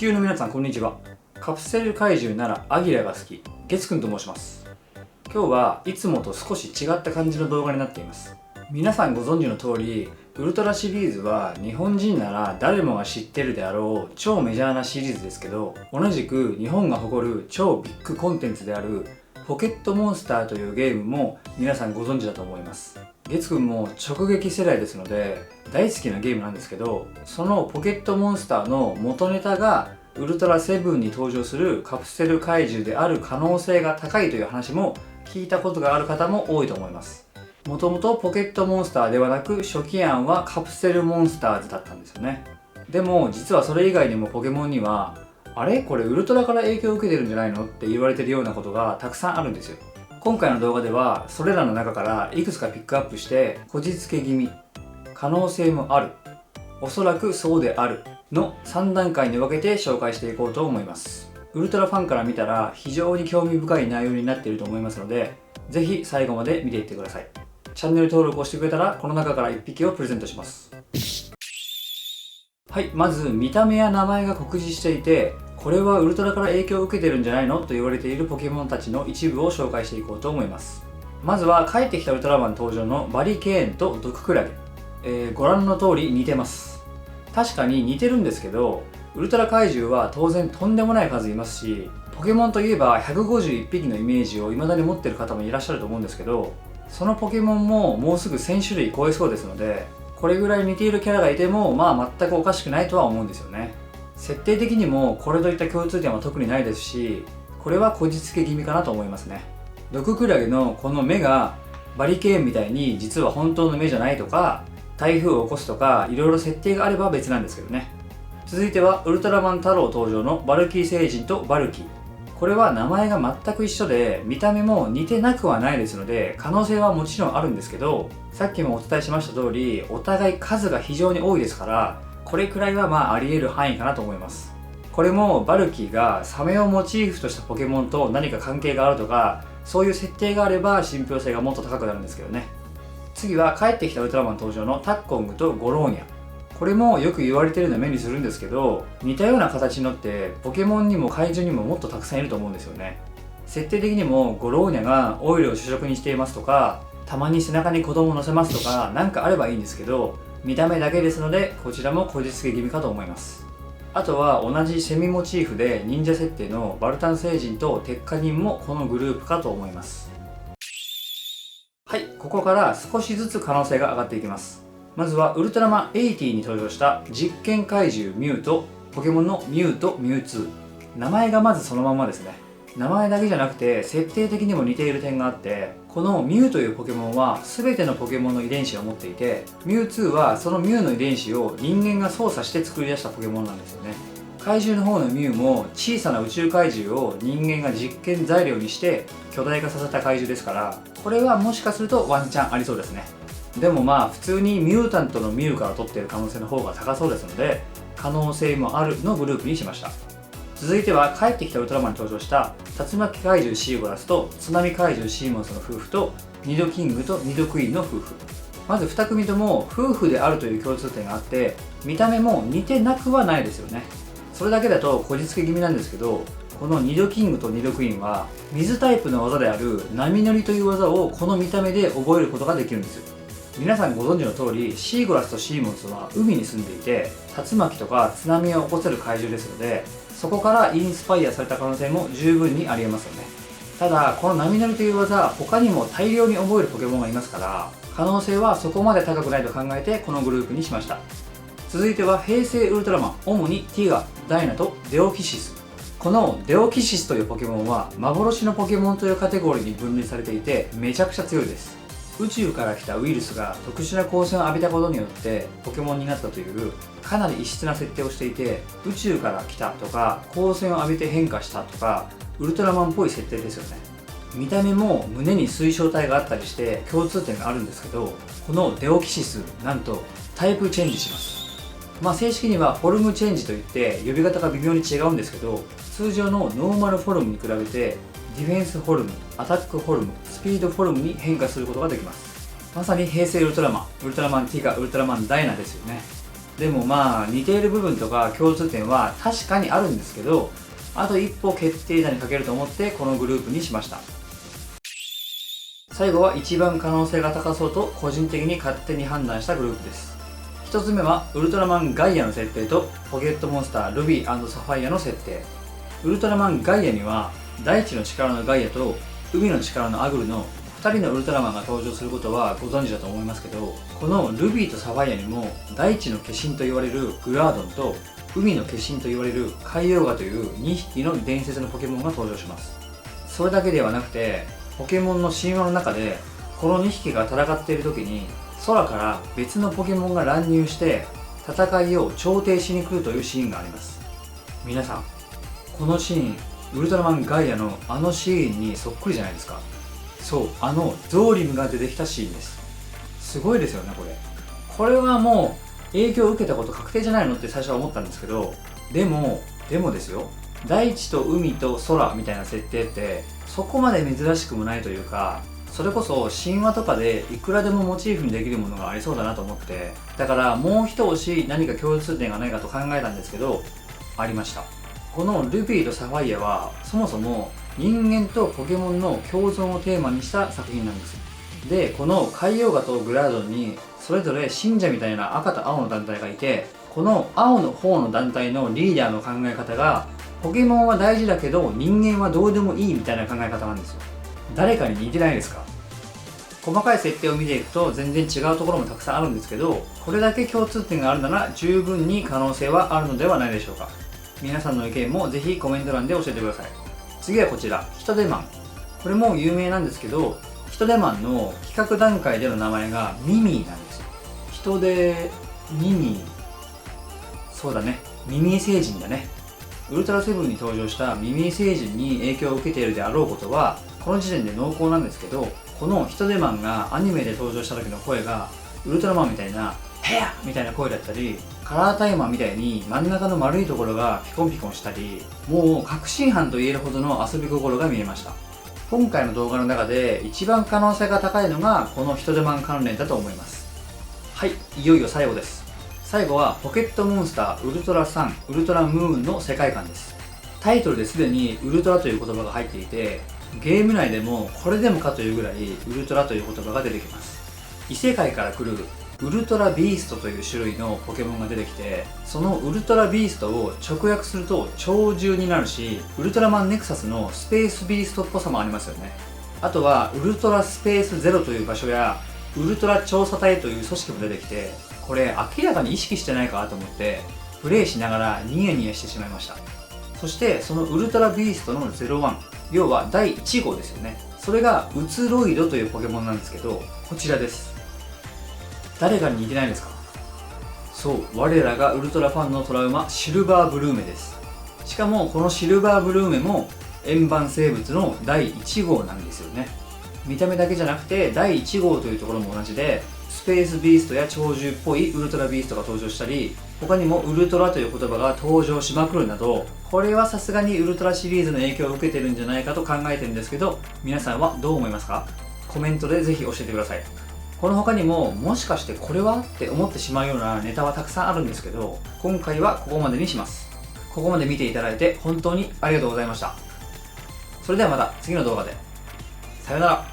球の皆さんこんにちは。カプセル怪獣ならアギラが好き、月くんと申します。今日はいつもと少し違った感じの動画になっています。皆さんご存知の通り、ウルトラシリーズは日本人なら誰もが知ってるであろう超メジャーなシリーズですけど、同じく日本が誇る超ビッグコンテンツであるポケットモンスターというゲームも皆さんご存知だと思います。月くんも直撃世代ですので大好きなゲームなんですけど、そのポケットモンスターの元ネタがウルトラセブンに登場するカプセル怪獣である可能性が高いという話も聞いたことがある方も多いと思います。もともとポケットモンスターではなく初期案はカプセルモンスターズだったんですよね。でも実はそれ以外にもポケモンにはあれこれウルトラから影響を受けてるんじゃないのって言われてるようなことがたくさんあるんですよ。今回の動画ではそれらの中からいくつかピックアップしてこじつけ気味、可能性もある、おそらくそうであるの3段階に分けて紹介していこうと思います。ウルトラファンから見たら非常に興味深い内容になっていると思いますので、ぜひ最後まで見ていってください。チャンネル登録をしてくれたらこの中から1匹をプレゼントします。はい、まず見た目や名前が酷似していて、これはウルトラから影響を受けてるんじゃないのと言われているポケモンたちの一部を紹介していこうと思います。まずは帰ってきたウルトラマン登場のバリケーンとドククラゲ、ご覧の通り似てます。確かに似てるんですけど、ウルトラ怪獣は当然とんでもない数いますし、ポケモンといえば151匹のイメージを未だに持ってる方もいらっしゃると思うんですけど、そのポケモンももうすぐ1000種類超えそうですので、これぐらい似ているキャラがいても全くおかしくないとは思うんですよね。設定的にもこれといった共通点は特にないですし、これはこじつけ気味かなと思いますね。ドククラゲのこの目がバリケーンみたいに実は本当の目じゃないとか、台風を起こすとかいろいろ設定があれば別なんですけどね。続いてはウルトラマン太郎登場のバルキー星人とバルキー。これは名前が全く一緒で見た目も似てなくはないですので可能性はもちろんあるんですけど、さっきもお伝えしました通りお互い数が非常に多いですから、これくらいはあり得る範囲かなと思います。これもバルキーがサメをモチーフとしたポケモンと何か関係があるとか、そういう設定があれば信憑性がもっと高くなるんですけどね。次は帰ってきたウルトラマン登場のタッコングとゴローニャ。これもよく言われてるのを目にするんですけど、似たような形のってポケモンにも怪獣にももっとたくさんいると思うんですよね。設定的にもゴローニャがオイルを主食にしていますとか、たまに背中に子供を乗せますとかなんかあればいいんですけど、見た目だけですのでこちらもこじつけ気味かと思います。あとは同じセミモチーフで忍者設定のバルタン星人と鉄火人もこのグループかと思います。はい、ここから少しずつ可能性が上がっていきます。まずはウルトラマン80に登場した実験怪獣ミュウとポケモンのミュウとミュウツー。名前がまずそのまんまですね。名前だけじゃなくて設定的にも似ている点があって、このミュウというポケモンは全てのポケモンの遺伝子を持っていて、ミュウツーはそのミュウの遺伝子を人間が操作して作り出したポケモンなんですよね。怪獣の方のミュウも小さな宇宙怪獣を人間が実験材料にして巨大化させた怪獣ですから、これはもしかするとワンチャンありそうですね。でも普通にミュータントのミュウから取っている可能性の方が高そうですので、可能性もあるのグループにしました。続いては帰ってきたウルトラマンに登場した竜巻怪獣シーゴラスと津波怪獣シーモンスの夫婦とニドキングとニドクイーンの夫婦。まず2組とも夫婦であるという共通点があって、見た目も似てなくはないですよね。それだけだとこじつけ気味なんですけど、このニドキングとニドクイーンは水タイプの技である波乗りという技をこの見た目で覚えることができるんですよ。皆さんご存知の通りシーゴラスとシーモンスは海に住んでいて、竜巻とか津波を起こせる怪獣ですので、そこからインスパイアされた可能性も十分にありえますよね。ただこの波乗りという技、他にも大量に覚えるポケモンがいますから、可能性はそこまで高くないと考えてこのグループにしました。続いては平成ウルトラマン、主にティガ、ダイナとデオキシス。このデオキシスというポケモンは幻のポケモンというカテゴリーに分類されていてめちゃくちゃ強いです。宇宙から来たウイルスが特殊な光線を浴びたことによってポケモンになったというかなり異質な設定をしていて、宇宙から来たとか光線を浴びて変化したとかウルトラマンっぽい設定ですよね。見た目も胸に水晶体があったりして共通点があるんですけど、このデオキシスなんとタイプチェンジします。正式にはフォルムチェンジといって呼び方が微妙に違うんですけど、通常のノーマルフォルムに比べてディフェンスフォルム、アタックフォルム、スピードフォルムに変化することができます。まさに平成ウルトラマン、ウルトラマンティガ、ウルトラマンダイナですよね。でもまあ似ている部分とか共通点は確かにあるんですけど、あと一歩決定打にかけると思ってこのグループにしました。最後は一番可能性が高そうと個人的に勝手に判断したグループです。1つ目はウルトラマンガイアの設定とポケットモンスタールビー&サファイアの設定。ウルトラマンガイアには大地の力のガイアと海の力のアグルの2人のウルトラマンが登場することはご存知だと思いますけど、このルビーとサファイアにも大地の化身と言われるグラードンと海の化身と言われる海洋ガという2匹の伝説のポケモンが登場します。それだけではなくて、ポケモンの神話の中でこの2匹が戦っている時に空から別のポケモンが乱入して戦いを調停しに来るというシーンがあります。皆さん、このシーン、ウルトラマンガイアのあのシーンにそっくりじゃないですか。そう、あのゾーリムが出てきたシーンです。すごいですよね、これ。これはもう影響を受けたこと確定じゃないのって最初は思ったんですけど、でもですよ、大地と海と空みたいな設定ってそこまで珍しくもないというか、それこそ神話とかでいくらでもモチーフにできるものがありそうだなと思って、だからもう一押し何か共通点がないかと考えたんですけど、ありました。このルビーとサファイアはそもそも人間とポケモンの共存をテーマにした作品なんです。で、この海洋ガとグラードンにそれぞれ信者みたいな赤と青の団体がいて、この青の方の団体のリーダーの考え方がポケモンは大事だけど人間はどうでもいいみたいな考え方なんですよ。誰かに似てないですか？細かい設定を見ていくと全然違うところもたくさんあるんですけど、これだけ共通点があるなら十分に可能性はあるのではないでしょうか。皆さんの意見もぜひコメント欄で教えてください。次はこちら、ヒトデマン。これも有名なんですけど、ヒトデマンの企画段階での名前がミミーなんですよ。ヒトデミミー。そうだね、ミミー星人だね。ウルトラセブンに登場したミミー星人に影響を受けているであろうことはこの時点で濃厚なんですけど、このヒトデマンがアニメで登場した時の声がウルトラマンみたいなヘアみたいな声だったり、カラータイマーみたいに真ん中の丸いところがピコンピコンしたり、もう確信犯と言えるほどの遊び心が見えました。今回の動画の中で一番可能性が高いのがこのヒトデマン関連だと思います。はい、いよいよ最後です。最後はポケットモンスターウルトラサン、ウルトラムーンの世界観です。タイトルですでにウルトラという言葉が入っていて、ゲーム内でもこれでもかというぐらいウルトラという言葉が出てきます。異世界から来るウルトラビーストという種類のポケモンが出てきて、そのウルトラビーストを直訳すると鳥獣になるし、ウルトラマンネクサスのスペースビーストっぽさもありますよね。あとはウルトラスペースゼロという場所やウルトラ調査隊という組織も出てきて、これ明らかに意識してないかと思ってプレイしながらニヤニヤしてしまいました。そしてそのウルトラビーストの01、要は第1号ですよね。それがウツロイドというポケモンなんですけど、こちらです。誰かに似てないですか？そう、我らがウルトラファンのトラウマ、シルバーブルーメです。しかもこのシルバーブルーメも円盤生物の第1号なんですよね。見た目だけじゃなくて第1号というところも同じで、スペースビーストや鳥獣っぽいウルトラビーストが登場したり、他にもウルトラという言葉が登場しまくるなど、これはさすがにウルトラシリーズの影響を受けてるんじゃないかと考えてるんですけど、皆さんはどう思いますか？コメントでぜひ教えてください。この他にももしかしてこれはって思ってしまうようなネタはたくさんあるんですけど、今回はここまでにします。ここまで見ていただいて本当にありがとうございました。それではまた次の動画で。さよなら。